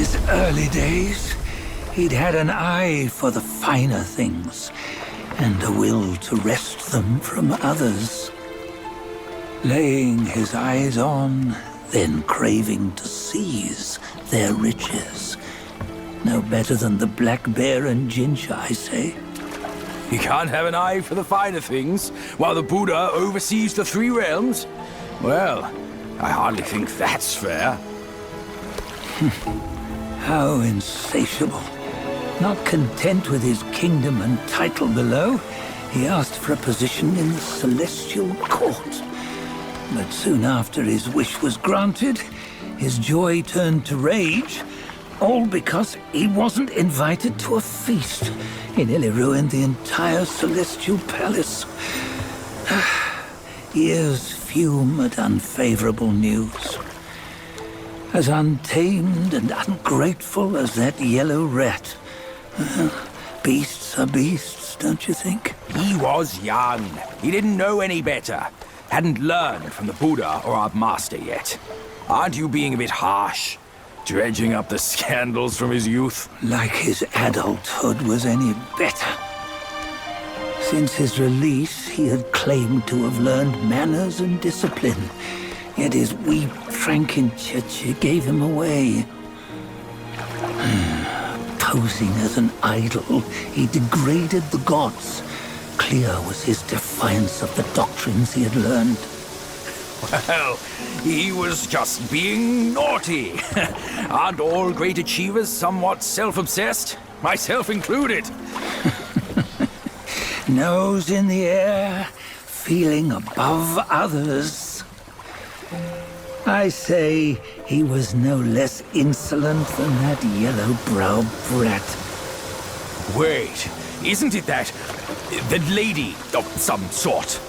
his early days, he'd had an eye for the finer things and a will to wrest them from others. Laying his eyes on, then craving to seize their riches. No better than the black bear and Ginger, I say. You can't have an eye for the finer things, while the Buddha oversees the three realms? Well, I hardly think that's fair. How insatiable. Not content with his kingdom and title below, he asked for a position in the Celestial Court. But soon after his wish was granted, his joy turned to rage, all because he wasn't invited to a feast. He nearly ruined the entire Celestial Palace. Ears fume at unfavorable news. As untamed and ungrateful as that yellow rat. Beasts are beasts, don't you think? He was young. He didn't know any better. Hadn't learned from the Buddha or our master yet. Aren't you being a bit harsh? Dredging up the scandals from his youth? Like his adulthood was any better. Since his release, he had claimed to have learned manners and discipline. Yet his weak Frankenchurch gave him away. Posing as an idol, he degraded the gods. Clear was his defiance of the doctrines he had learned. Well, he was just being naughty. Aren't all great achievers somewhat self-obsessed? Myself included. Nose in the air, feeling above others. I say he was no less insolent than that yellow-browed brat. Wait, isn't it that lady of some sort?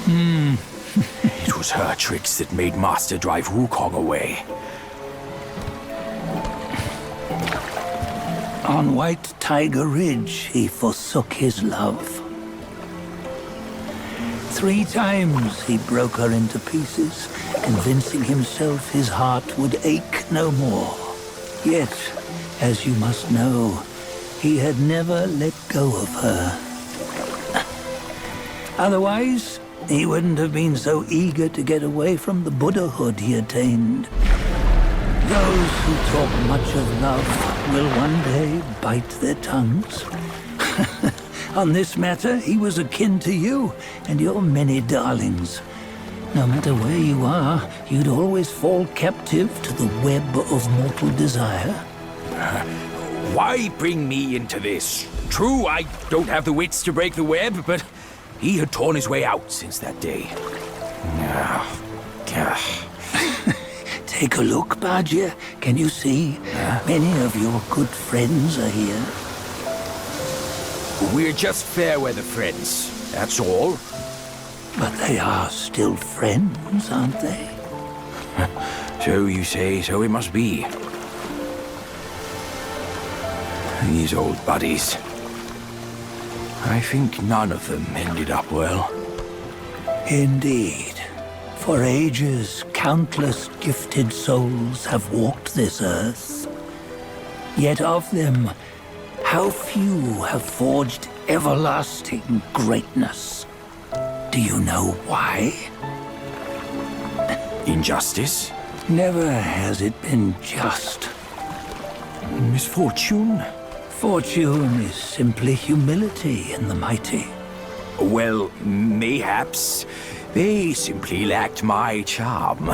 It was her tricks that made Master drive Wukong away. On White Tiger Ridge, he forsook his love. 3 times he broke her into pieces, convincing himself his heart would ache no more. Yet, as you must know, he had never let go of her. Otherwise, he wouldn't have been so eager to get away from the Buddhahood he attained. Those who talk much of love will one day bite their tongues. On this matter, he was akin to you and your many darlings. No matter where you are, you'd always fall captive to the web of mortal desire. Why bring me into this? True, I don't have the wits to break the web, but he had torn his way out since that day. Take a look, Bajia. Can you see? Many of your good friends are here. We're just fair-weather friends, that's all. But they are still friends, aren't they? So you say, so it must be. These old buddies. I think none of them ended up well. Indeed. For ages, countless gifted souls have walked this earth. Yet of them, how few have forged everlasting greatness? Do you know why? Injustice? Never has it been just. Misfortune? Fortune is simply humility in the mighty. Well, mayhaps. They simply lacked my charm.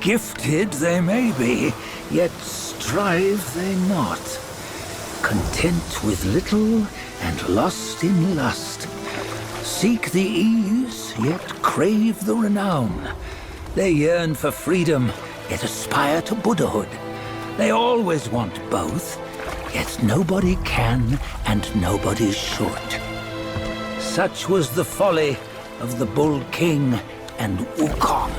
Gifted they may be, yet strive they not. Content with little and lost in lust. Seek the ease, yet crave the renown. They yearn for freedom, yet aspire to Buddhahood. They always want both, yet nobody can and nobody should. Such was the folly of the Bull King and Wukong.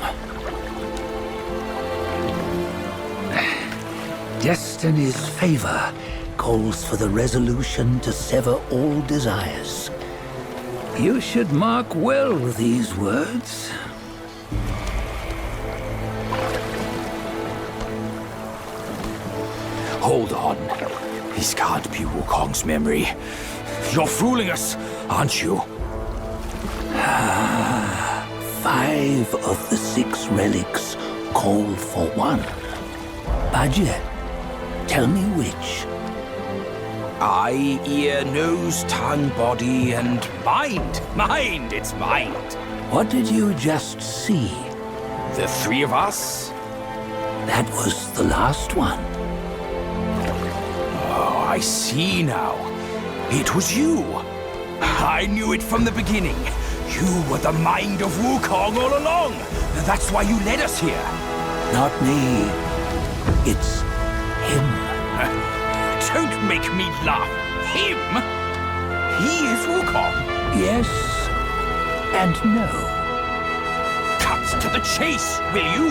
Destiny's favor calls for the resolution to sever all desires. You should mark well these words. Hold on. This can't be Wukong's memory. You're fooling us, aren't you? 5 of the 6 relics call for one. Bajie, tell me which. Eye, ear, nose, tongue, body, and mind. Mind, it's mind. What did you just see? The 3 of us? That was the last one. Oh, I see now. It was you. I knew it from the beginning. You were the mind of Wukong all along. That's why you led us here. Not me. It's him. Don't make me laugh. Him? He is Wukong. Yes and no. Cut to the chase, will you?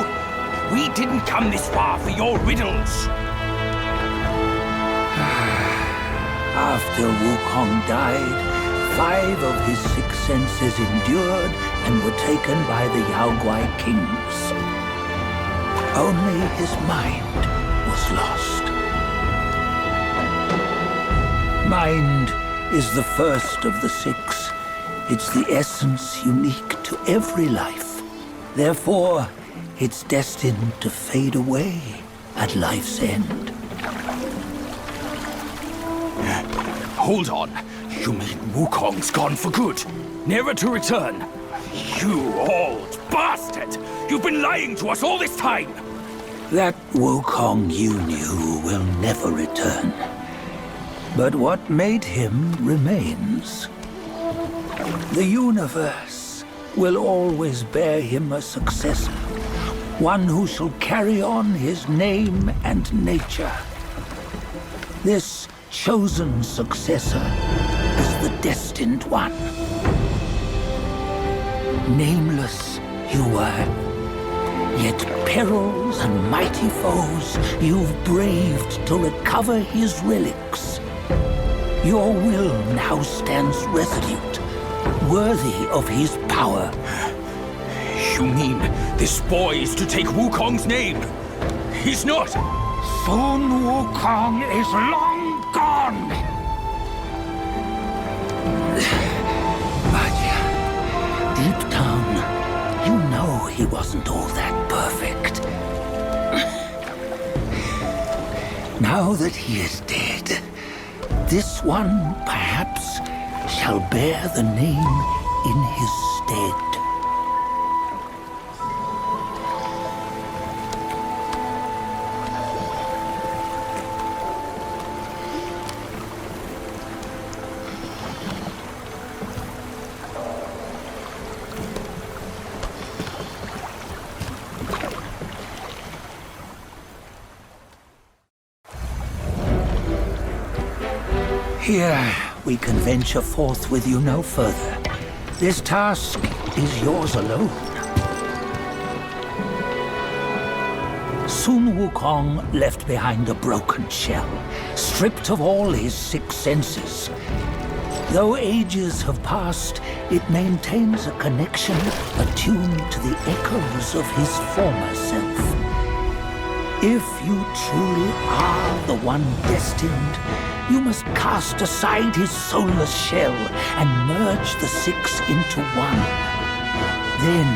We didn't come this far for your riddles. After Wukong died, 5 of his 6 senses endured and were taken by the Yaoguai kings. Only his mind was lost. Mind is the first of the 6. It's the essence unique to every life. Therefore, it's destined to fade away at life's end. Hold on. You mean Wukong's gone for good? Never to return? You old bastard! You've been lying to us all this time! That Wukong you knew will never return. But what made him remains. The universe will always bear him a successor. One who shall carry on his name and nature. This chosen successor is the destined one. Nameless you were, yet perils and mighty foes you've braved to recover his relics. Your will now stands resolute, worthy of his power. You mean this boy is to take Wukong's name? He's not! Sun Wukong is long gone! Bajie, deep down, you know he wasn't all that perfect. Now that he is dead, this one, perhaps, shall bear the name in his stead. Here, we can venture forth with you no further. This task is yours alone. Sun Wukong left behind a broken shell, stripped of all his 6 senses. Though ages have passed, it maintains a connection attuned to the echoes of his former self. If you truly are the one destined, you must cast aside his soulless shell and merge the 6 into one. Then,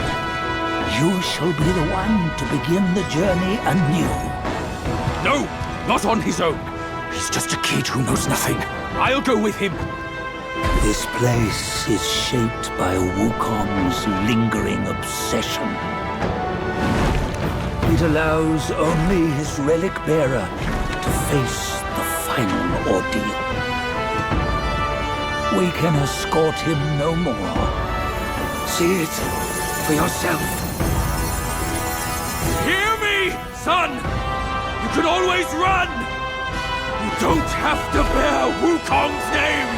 you shall be the one to begin the journey anew. No! Not on his own! He's just a kid who knows nothing. I'll go with him. This place is shaped by Wukong's lingering obsession. It allows only his relic bearer to face the final ordeal. We can escort him no more. See it for yourself. Hear me, son! You can always run! You don't have to bear Wukong's name!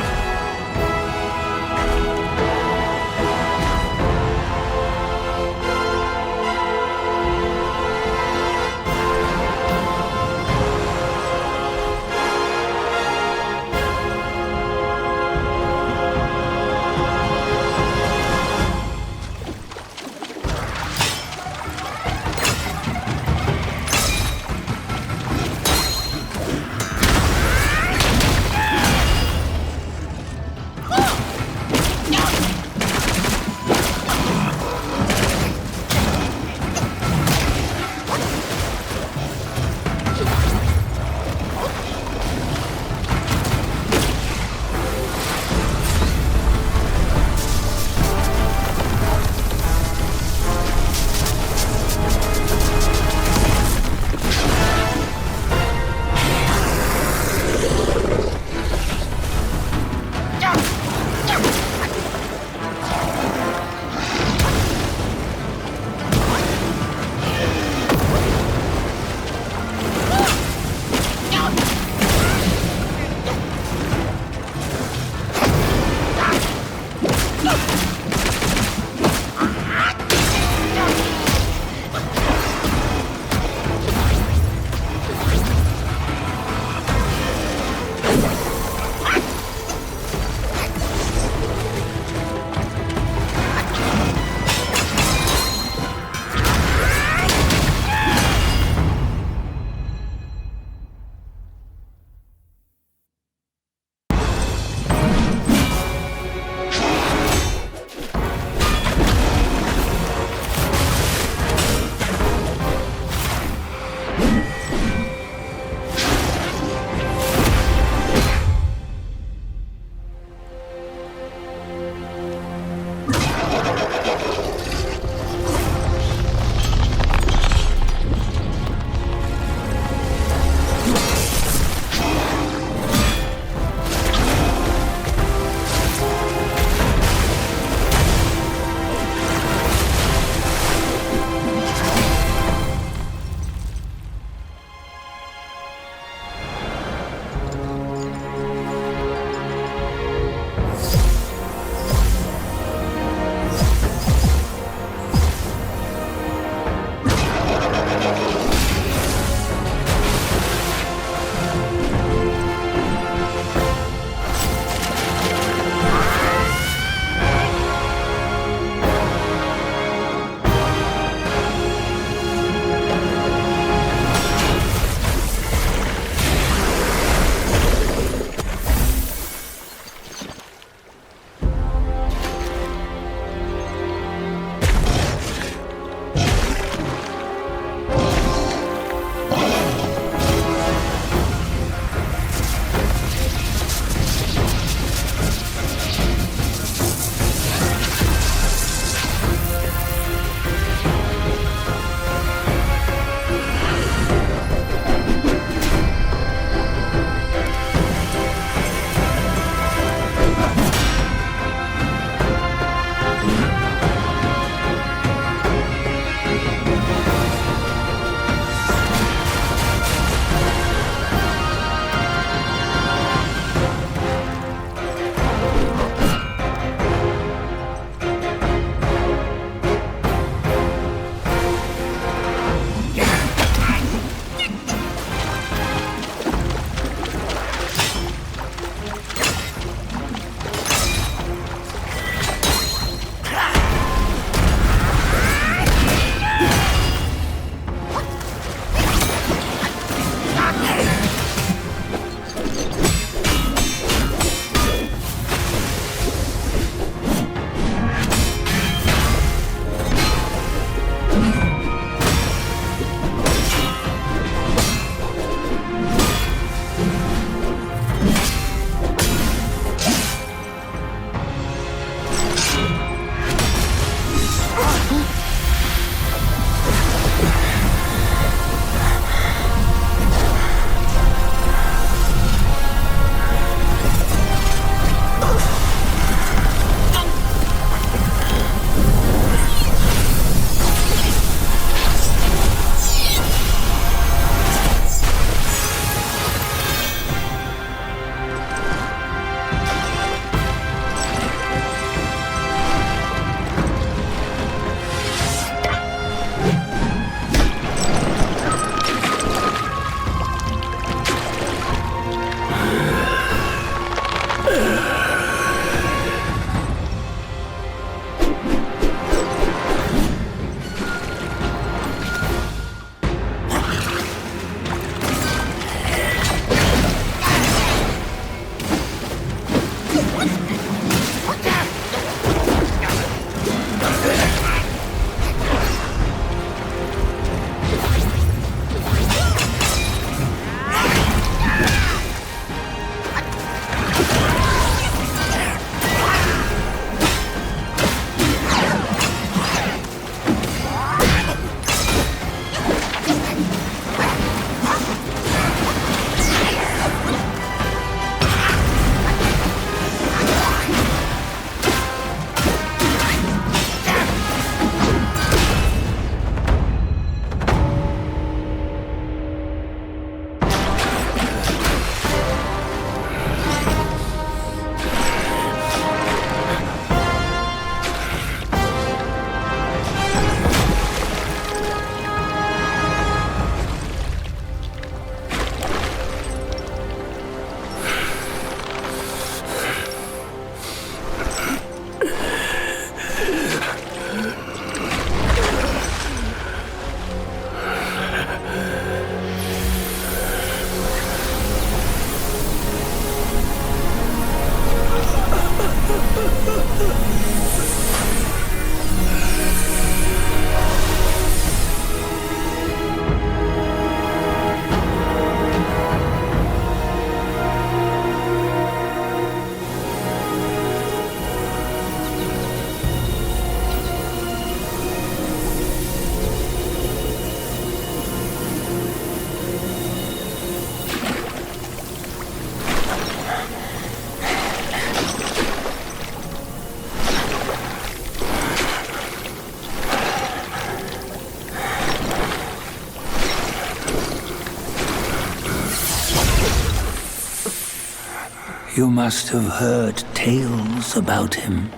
You must have heard tales about him.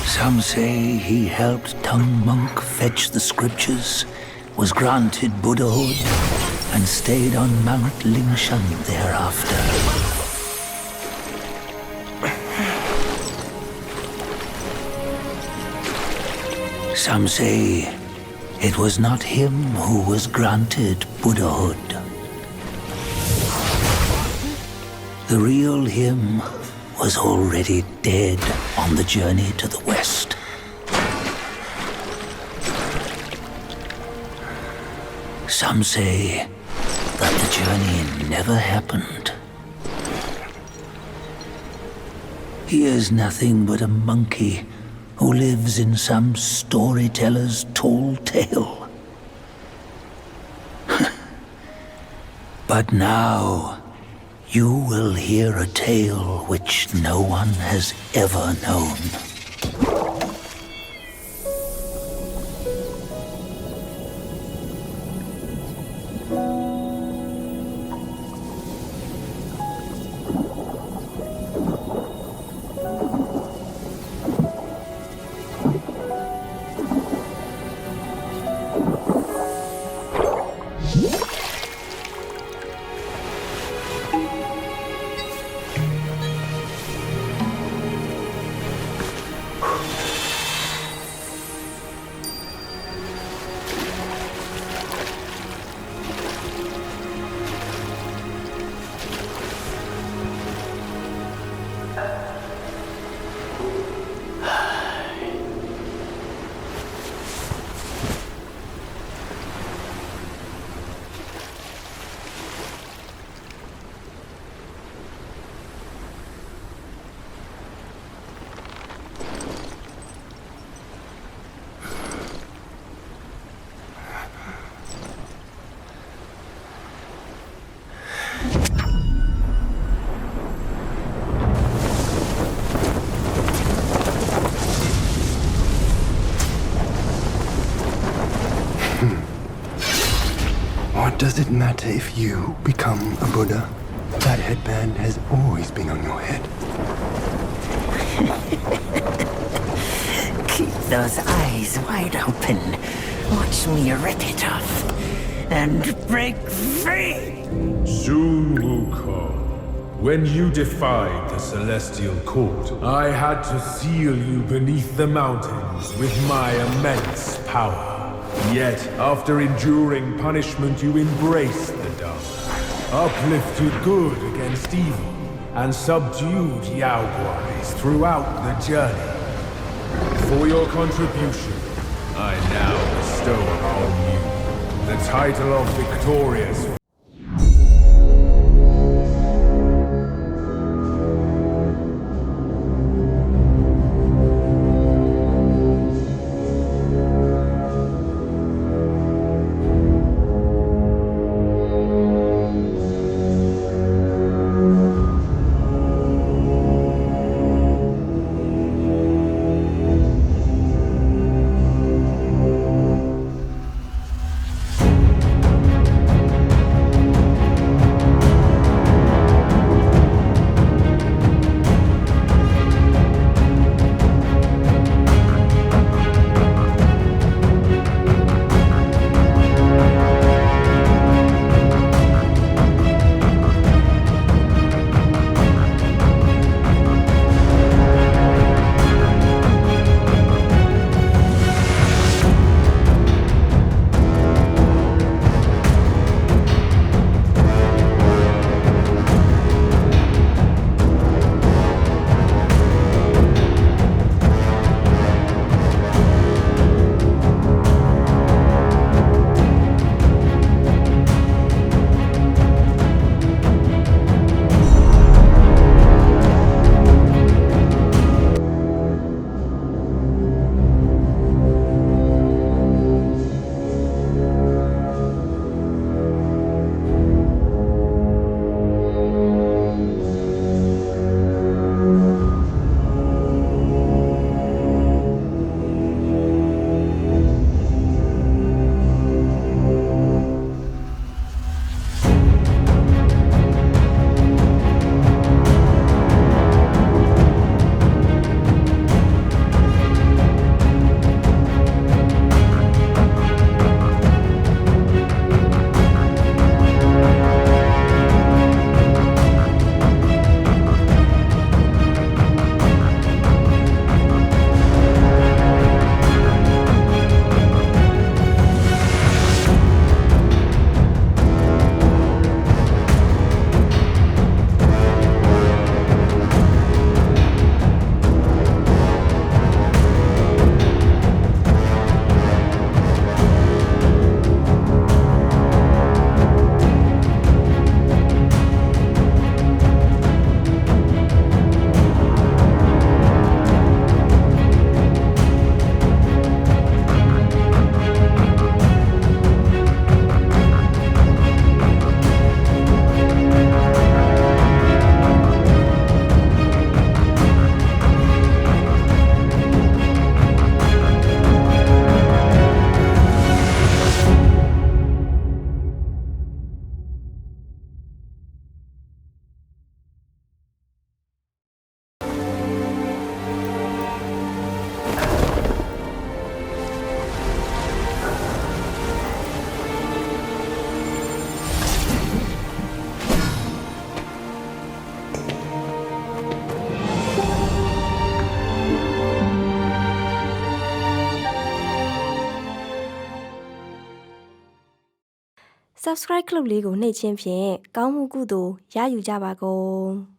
Some say he helped Tung Monk fetch the scriptures, was granted Buddhahood, and stayed on Mount Lingshan thereafter. Some say it was not him who was granted Buddhahood. The real him was already dead on the journey to the west. Some say that the journey never happened. He is nothing but a monkey who lives in some storyteller's tall tale. But now, you will hear a tale which no one has ever known. What does it matter if you become a Buddha? That headband has always been on your head. Keep those eyes wide open. Watch me rip it off and break free. Sun Wukong, when you defied the Celestial Court, I had to seal you beneath the mountains with my immense power. Yet, after enduring punishment, you embraced the dark, uplifted good against evil, and subdued Yao Guais throughout the journey. For your contribution, I now bestow upon you the title of Victorious. Subscribe လုပ်လေးကိုနှိပ်ချင်းဖြင့်ကောင်းမှုကုသိုလ်ရယူကြပါကုန်